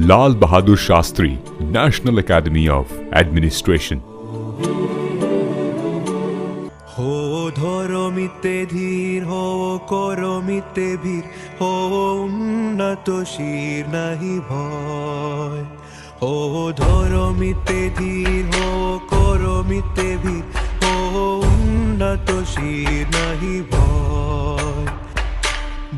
Lal Bahadur Shastri national academy of administration. हो ধরমিতে ধীর हो করমিতে ভীর हो উন্নত শির নাহি ভয় हो ধরমিতে ধীর हो করমিতে ভীর हो উন্নত শির নাহি ভয়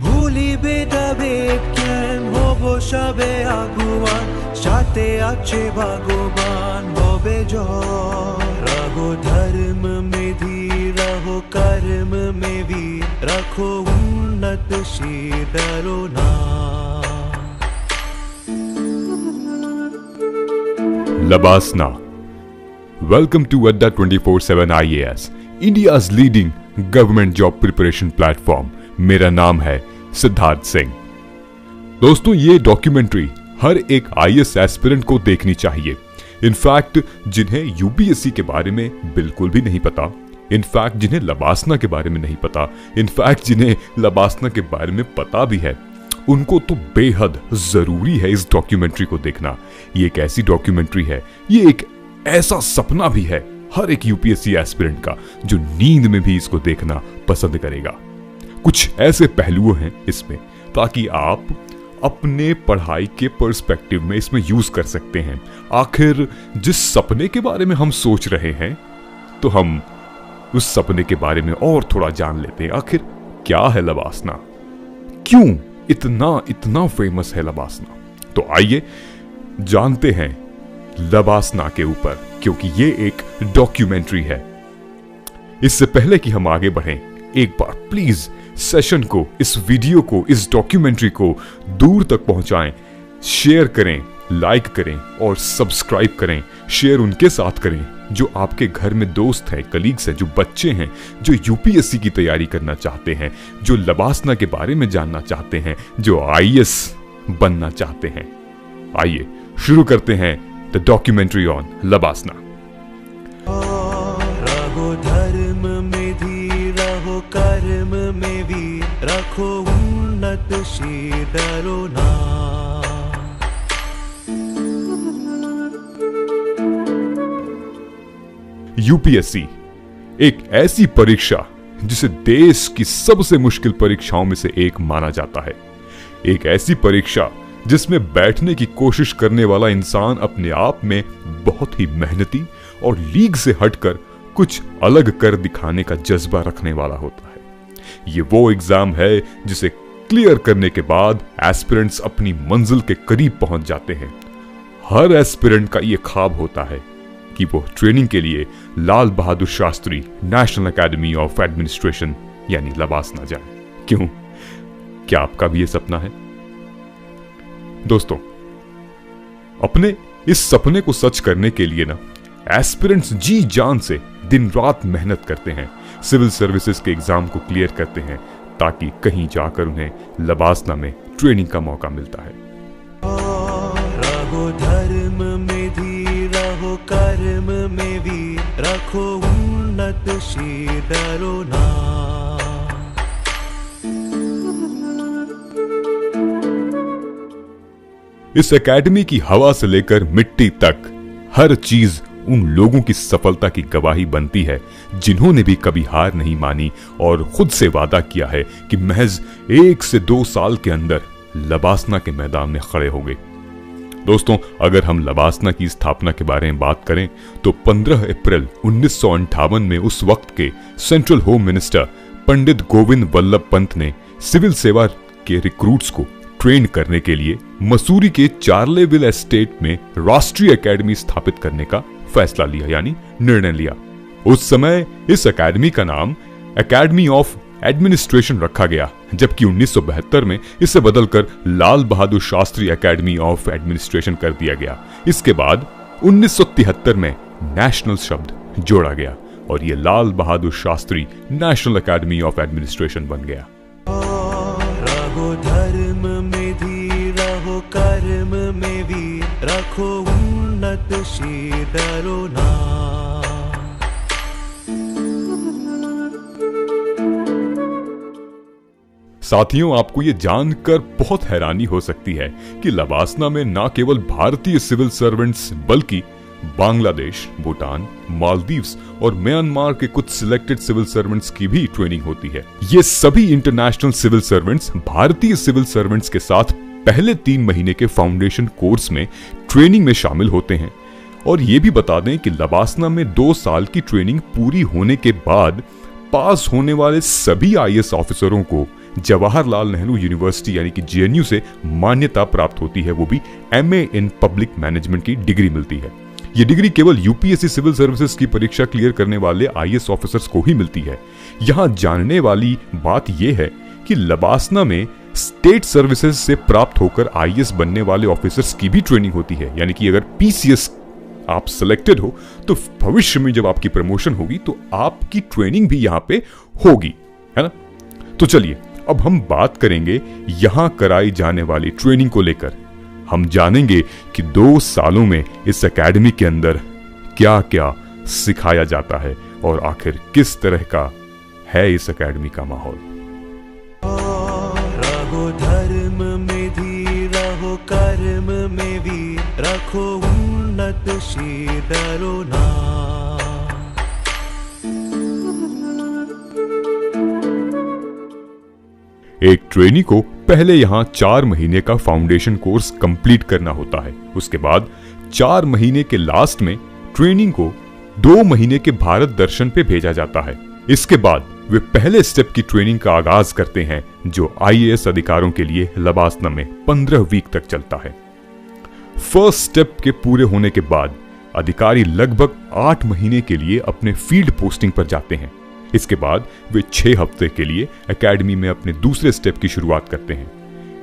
ভুলিবে যাবে জ্ঞান হব সবে আগুয়ান সাথে আছে ভগবান হবে জয় रहो धर्म में धीर रहो कर्म में वीर रखो उन्नत शीर डरो ना। Labasna. Welcome to Adda 24/7 IAS, India's leading government job preparation platform. मेरा नाम है सिद्धार्थ सिंह। दोस्तों, ये डॉक्यूमेंट्री हर एक IAS एस्पिरेंट को देखनी चाहिए। इनफैक्ट जिन्हें यूपीएससी के बारे में बिल्कुल भी नहीं पता, इनफैक्ट जिन्हें लबासना के बारे में नहीं पता, इनफैक्ट जिन्हें लबासना के बारे में पता भी है, उनको तो बेहद जरूरी है इस डॉक्यूमेंट्री को देखना। ये एक ऐसी डॉक्यूमेंट्री है, ये एक ऐसा सपना भी है हर एक यूपीएससी एस्पिरेंट का जो नींद में भी इसको देखना पसंद करेगा। कुछ ऐसे पहलू हैं इसमें ताकि आप अपने पढ़ाई के पर्सपेक्टिव में इसमें यूज कर सकते हैं। आखिर जिस सपने के बारे में हम सोच रहे हैं, तो हम उस सपने के बारे में और थोड़ा जान लेते हैं। आखिर क्या है लबासना, क्यों इतना फेमस है लबासना? तो आइए जानते हैं लबासना के ऊपर, क्योंकि ये एक डॉक्यूमेंट्री है। इससे पहले कि हम आगे बढ़ें, एक बार प्लीज सेशन को, इस वीडियो को, इस डॉक्यूमेंट्री को दूर तक पहुंचाएं, शेयर करें, लाइक करें और सब्सक्राइब करें। शेयर उनके साथ करें जो आपके घर में दोस्त हैं, कलीग्स हैं, जो बच्चे हैं, जो यूपीएससी की तैयारी करना चाहते हैं, जो लबासना के बारे में जानना चाहते हैं, जो आईएएस बनना चाहते हैं। आइए शुरू करते हैं द डॉक्यूमेंट्री ऑन लबासना। धर्म में धीर रहो कर्म में वीर रखो उन्नत शीर डरो ना। यूपीएससी एक ऐसी परीक्षा जिसे देश की सबसे मुश्किल परीक्षाओं में से एक माना जाता है। एक ऐसी परीक्षा जिसमें बैठने की कोशिश करने वाला इंसान अपने आप में बहुत ही मेहनती और लीग से हटकर कुछ अलग कर दिखाने का जज्बा रखने वाला होता है। ये वो एग्जाम है जिसे क्लियर करने के बाद एस्पिरेंट्स अपनी मंजिल के करीब पहुंच जाते हैं। हर एस्पिरेंट का ये ख्वाब होता है कि वो ट्रेनिंग के लिए Lal Bahadur Shastri national academy of administration यानी लबासना जाए। क्यों? क्या आपका भी ये सपना है? दोस्तों, अपने इस सपने को सच करने के लिए ना एस्पिरेंट्स जी जान से दिन रात मेहनत करते हैं, सिविल सर्विसेज के एग्जाम को क्लियर करते हैं, ताकि कहीं जाकर उन्हें लबासना में ट्रेनिंग का मौका मिलता है। रहो धर्म में धीर रहो कर्म में वीर रखो उन्नत शीर डरो ना। इस एकेडमी की हवा से लेकर मिट्टी तक हर चीज उन लोगों की सफलता की गवाही बनती है जिन्होंने भी कभी हार नहीं मानी और खुद से वादा किया है कि महज 1 से 2 साल के अंदर लबासना के मैदान में खड़े होंगे। दोस्तों, अगर हम लबासना की स्थापना के बारे में बात करें तो 15 अप्रैल 1958 में उस वक्त के central home minister Pandit Govind Vallabh Pant ने सिविल सेवा के रिक्रूट्स को ट्रेन करने के लिए मसूरी के चार्लेविल एस्टेट में राष्ट्रीय एकेडमी स्थापित करने का फैसला लिया, यानी निर्णय लिया। उस समय इस एकेडमी का नाम एकेडमी ऑफ एडमिनिस्ट्रेशन रखा गया, जबकि 1972 में इसे बदलकर लाल Bahadur Shastri academy of administration कर दिया गया। इसके बाद 1973 में नेशनल शब्द जोड़ा गया और ये Lal Bahadur Shastri national academy of administration बन गया। रहो धर्म में धीर रहो कर्म में वीर रखो उन्नत शीर डरो ना। साथियों, आपको ये जानकर बहुत हैरानी हो सकती है कि लबासना में न केवल भारतीय सिविल सर्वेंट्स बल्कि बांग्लादेश, भूटान, मालदीव्स और म्यांमार के कुछ सिलेक्टेड सिविल सर्वेंट्स की भी ट्रेनिंग होती है। ये सभी इंटरनेशनल सिविल सर्वेंट्स भारतीय सिविल सर्वेंट्स के साथ पहले 3 महीने के फाउंडेशन कोर्स में ट्रेनिंग में शामिल होते हैं। और ये भी बता दें कि लबासना में 2 साल की ट्रेनिंग पूरी होने के बाद पास होने वाले सभी आईएएस ऑफिसरों को जवाहरलाल नेहरू यूनिवर्सिटी यानी कि जेएनयू से मान्यता प्राप्त होती है, वो भी एमए इन पब्लिक मैनेजमेंट की डिग्री मिलती है। ये डिग्री केवल यूपीएससी सिविल सर्विसेज की परीक्षा क्लियर करने वाले आईएएस ऑफिसर्स को ही मिलती है। यहां जानने वाली बात यह है कि लबासना में स्टेट सर्विसेज से प्राप्त होकर आईएएस बनने वाले ऑफिसर्स की भी ट्रेनिंग होती है। यानी कि अगर पीसीएस आप सिलेक्टेड हो तो भविष्य में जब आपकी प्रमोशन होगी तो आपकी ट्रेनिंग भी यहां पे होगी, है ना। तो चलिए अब हम बात करेंगे यहां कराई जाने वाली ट्रेनिंग को लेकर। हम जानेंगे कि 2 सालों में इस एकेडमी के अंदर क्या क्या सिखाया जाता है और आखिर किस तरह का है इस एकेडमी का माहौल। रहो धर्म में धीर, रहो कर्म में वीर, रखो उन्नत शीर, डरो ना। एक ट्रेनी को पहले यहां 4 महीने का फाउंडेशन कोर्स कंप्लीट करना होता है। उसके बाद 4 महीने के लास्ट में ट्रेनिंग को 2 महीने के भारत दर्शन पे भेजा जाता है। इसके बाद वे पहले स्टेप की ट्रेनिंग का आगाज करते हैं जो आईएएस अधिकारों के लिए लबासना में 15 वीक तक चलता है। फर्स्ट स्टेप के पूरे होने के बाद अधिकारी लगभग 8 महीने के लिए अपने फील्ड पोस्टिंग पर जाते हैं। इसके बाद वे 6 हफ्ते के लिए एकेडमी में अपने दूसरे स्टेप की शुरुआत करते हैं।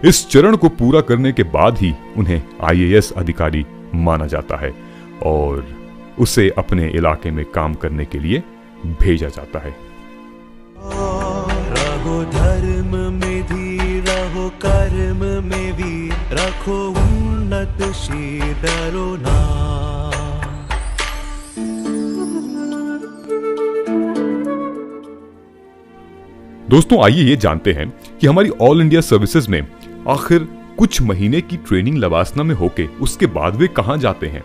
इस चरण को पूरा करने के बाद ही उन्हें आईएएस अधिकारी माना जाता है और उसे अपने इलाके में काम करने के लिए भेजा जाता है। रहो धर्म में धीर, रहो कर्म में वीर, रखो उन्नत शीर, डरो ना। दोस्तों, आइए ये जानते हैं कि हमारी ऑल इंडिया सर्विसेज में आखिर कुछ महीने की ट्रेनिंग लबासना में होके उसके बाद वे कहां जाते हैं।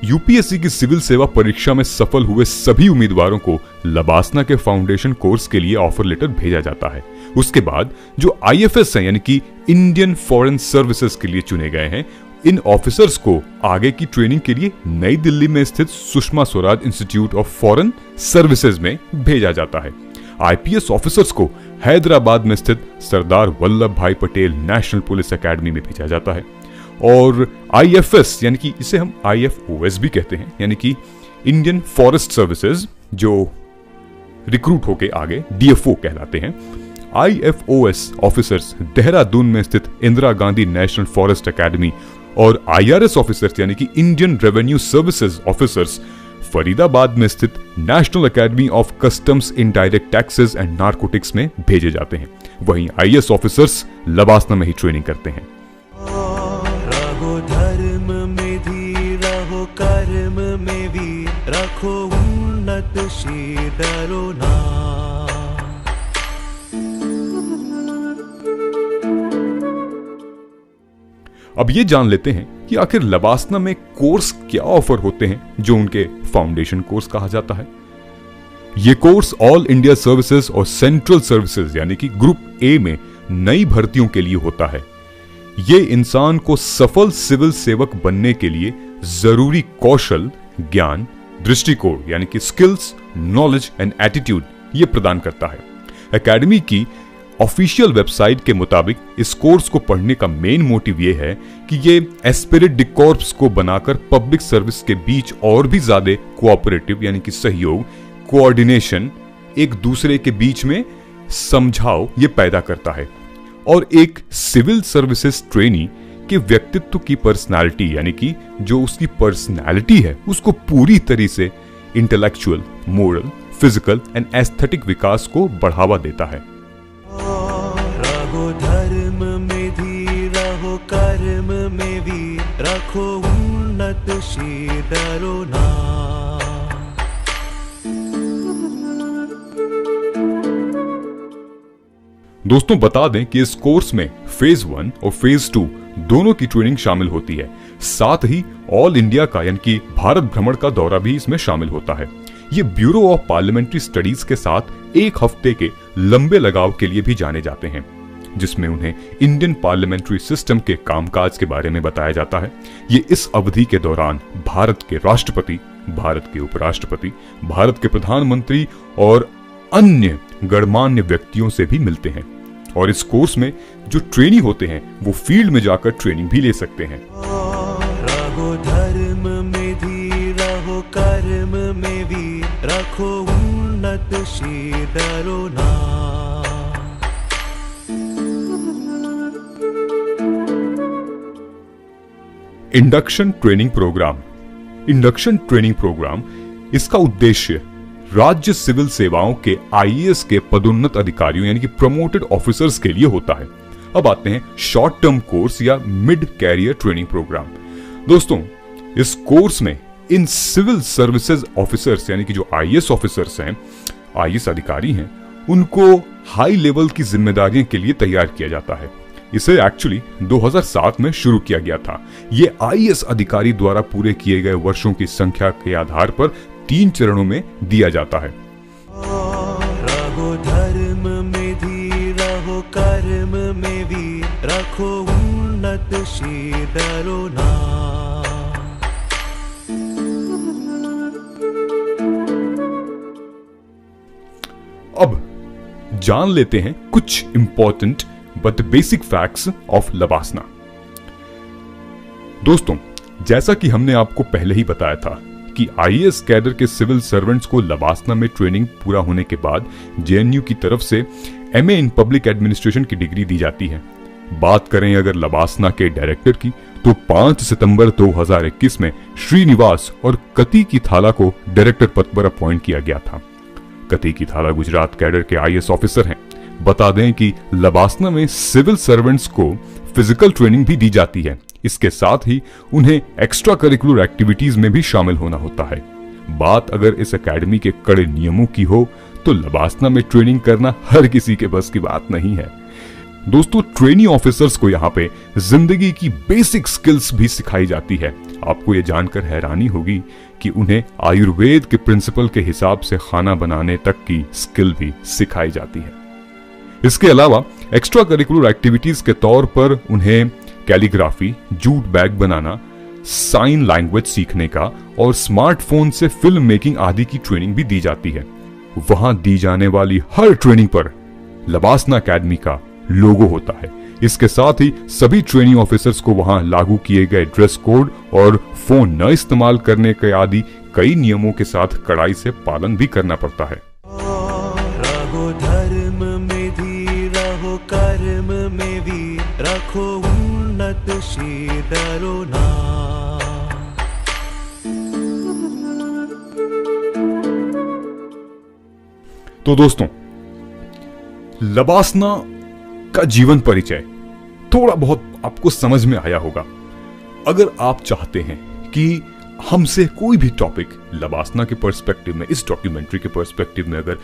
यूपीएससी की सिविल सेवा परीक्षा में सफल हुए सभी उम्मीदवारों को लबासना के फाउंडेशन कोर्स के लिए ऑफर लेटर भेजा जाता है। उसके बाद जो आईएफएस हैं यानी कि इंडियन फॉरेन सर्विसेज के लिए चुने गए हैं, इन ऑफिसर्स को आगे की ट्रेनिंग के लिए नई दिल्ली में स्थित Sushma Swaraj institute of foreign services में भेजा जाता है। आईपीएस ऑफिसर्स को हैदराबाद में स्थित सरदार वल्लभ भाई पटेल नेशनल पुलिस एकेडमी में भेजा जाता है। और आईएफएस यानी कि इसे हम आईएफओएस भी कहते हैं, यानी कि इंडियन फॉरेस्ट सर्विसेज, जो रिक्रूट होके आगे डीएफओ कहलाते हैं। आईएफओएस ऑफिसर्स देहरादून में स्थित Indira Gandhi national forest academy और आईआरएस ऑफिसर्स यानी कि Indian revenue services officers Faridabad में स्थित national academy of customs indirect taxes and narcotics में भेजे जाते हैं। वहीं आईएएस ऑफिसर्स लबासना में ही ट्रेनिंग करते हैं। रहो धर्म में धीर, रहो कर्म में वीर, रखो उन्नत शीर, डरो ना। अब ये जान लेते हैं कि आखिर लबासना में कोर्स क्या ऑफर होते हैं जो उनके फाउंडेशन कोर्स कहा जाता है। ये कोर्स ऑल इंडिया सर्विसेज और सेंट्रल सर्विसेज यानी कि ग्रुप ए में नई भर्तियों के लिए होता है। ये इंसान को सफल सिविल सेवक बनने के लिए जरूरी कौशल, ज्ञान, दृष्टिकोण यानी कि स्किल्स, नॉलेज एंड एटीट्यूड ये प्रदान करता है। एकेडमी की ऑफिशियल वेबसाइट के मुताबिक इस कोर्स को पढ़ने का मेन मोटिव ये है कि ये एस्पिरेट डिकॉर्प्स को बनाकर पब्लिक सर्विस के बीच और भी ज्यादा कोऑपरेटिव यानी कि सहयोग, कोऑर्डिनेशन, एक दूसरे के बीच में समझाव ये पैदा करता है और एक सिविल सर्विसेज ट्रेनी के व्यक्तित्व की पर्सनालिटी यानी कि जो उसकी पर्सनालिटी है उसको पूरी तरह से intellectual, moral, physical and aesthetic विकास को बढ़ावा देता है। रहो धर्म में धीर, रहो कर्म में वीर, रखो उन्नत शीर, डरो ना। दोस्तों बता दें कि इस कोर्स में फेज 1 और फेज 2 दोनों की ट्रेनिंग शामिल होती है। साथ ही ऑल इंडिया का यानी कि भारत भ्रमण का दौरा भी इसमें शामिल होता है। ये ब्यूरो ऑफ पार्लियामेंट्री स्टडीज के साथ एक हफ्ते के लंबे लगाव के लिए भी जाने जाते हैं, जिसमें उन्हें इंडियन पार्लियामेंट्री सिस्टम के कामकाज के बारे में बताया जाता है। ये इस अवधि के दौरान भारत के राष्ट्रपति, भारत के उपराष्ट्रपति, भारत के प्रधानमंत्री और अन्य गणमान्य व्यक्तियों से भी मिलते हैं। और इस कोर्स में जो ट्रेनी होते हैं वो फील्ड में जाकर ट्रेनिंग भी ले सकते हैं। रहो धर्म में धीर, रहो कर्म में वीर, रखो उन्नत शीर, डरो ना। Induction training programme. Induction training programme, इसका उद्देश्य राज्य सिविल सेवाओं के आईएएस के पदोन्नत अधिकारियों यानी कि प्रमोटेड ऑफिसर्स के लिए होता है। अब आते हैं शॉर्ट टर्म कोर्स या मिड कैरियर ट्रेनिंग प्रोग्राम। दोस्तों इस कोर्स में इन सिविल सर्विसेज ऑफिसर्स यानी कि जो आईएएस ऑफिसर्स हैं, आईएएस अधिकारी हैं, उनको हाई लेवल की जिम्मेदारियों के लिए तैयार किया जाता है। इसे एक्चुअली 2007 में शुरू किया गया था। ये आईएएस अधिकारी द्वारा पूरे किए गए वर्षों की संख्या के आधार पर 3 चरणों में दिया जाता है। रहो धर्म में धीर, रहो कर्म में वीर, रखो उन्नत शीर, डरो ना। अब जान लेते हैं कुछ important but basic facts of LBSNAA. दोस्तों जैसा कि हमने आपको पहले ही बताया था कि आईएएस कैडर के सिविल सर्वेंट्स को लबासना में ट्रेनिंग पूरा होने के बाद जेएनयू की तरफ से एमए इन पब्लिक एडमिनिस्ट्रेशन की डिग्री दी जाती है। बात करें अगर लबासना के डायरेक्टर की तो 5 सितंबर 2021 में श्रीनिवास और कती की थाला को डायरेक्टर पद पर अपॉइंट किया गया था। कती की थाला गुजरात कैडर के आईएएस ऑफिसर हैं। बता दें कि लबासना में सिविल सर्वेंट्स को फिजिकल ट्रेनिंग भी दी जाती है। इसके साथ ही उन्हें एक्स्ट्रा करिकुलर एक्टिविटीज में भी शामिल होना होता है। बात अगर इस एकेडमी के कड़े नियमों की हो तो लबासना में ट्रेनिंग करना हर किसी के बस की बात नहीं है। दोस्तों ट्रेनी ऑफिसर्स को यहाँ पे जिंदगी की बेसिक स्किल्स भी सिखाई जाती है। आपको ये जानकर हैरानी होगी कि उन्हें आयुर्वेद के प्रिंसिपल के हिसाब से खाना बनाने तक की स्किल भी सिखाई जाती है। इसके अलावा एक्स्ट्रा करिकुलर एक्टिविटीज के तौर पर उन्हें कैलीग्राफी, जूट बैग बनाना, साइन लैंग्वेज सीखने का और स्मार्टफोन से फिल्म मेकिंग आदि की ट्रेनिंग भी दी जाती है। वहां दी जाने वाली हर ट्रेनिंग पर लबासना एकेडमी का लोगो होता है। इसके साथ ही सभी ट्रेनिंग ऑफिसर्स को वहां लागू किए गए ड्रेस कोड और फोन न इस्तेमाल करने के आदि कई नियमों के साथ कड़ाई से पालन भी करना पड़ता है। रहो धर्म में धीर, रहो कर्म में वीर, रखो उन्नत शीर, डरो ना। तो दोस्तों लबासना का जीवन परिचय थोड़ा बहुत आपको समझ में आया होगा। अगर आप चाहते हैं कि हमसे कोई भी टॉपिक लबासना के पर्सपेक्टिव में, इस डॉक्यूमेंट्री के पर्सपेक्टिव में अगर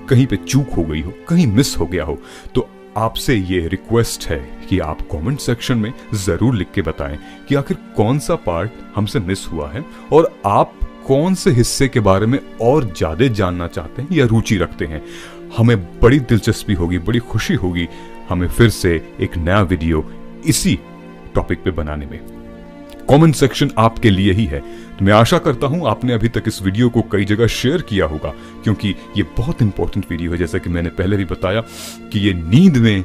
कहीं पे चूक हो गई हो, कहीं मिस हो गया हो, तो आपसे ये रिक्वेस्ट है कि आप कमेंट सेक्शन में जरूर लिख के बताएं कि आखिर कौन सा पार्ट हमसे मिस हुआ है और आप कौन से हिस्से के बारे में और ज्यादा जानना चाहते हैं या रुचि रखते हैं। हमें बड़ी दिलचस्पी होगी, बड़ी खुशी होगी हमें फिर से एक नया वीडियो इसी टॉपिक पे बनाने में। कमेंट सेक्शन आपके लिए ही है। तो मैं आशा करता हूं आपने अभी तक इस वीडियो को कई जगह शेयर किया होगा, क्योंकि ये बहुत इंपॉर्टेंट वीडियो है। जैसा कि मैंने पहले भी बताया कि ये नींद में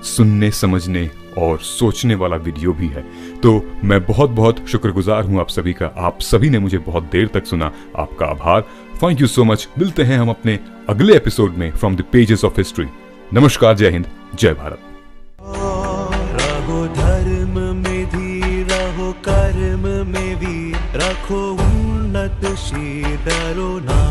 सुनने, समझने और सोचने वाला वीडियो भी है। तो मैं बहुत बहुत शुक्रगुजार हूं आप सभी का। आप सभी ने मुझे बहुत देर तक सुना, आपका आभार। Thank you so much. मिलते हैं हम अपने अगले एपिसोड में from the pages of history. नमस्कार, जय हिंद, जय भारत। रहो धर्म में धीर, रहो कर्म में वीर, रखो उन्नत शीर, डरो ना।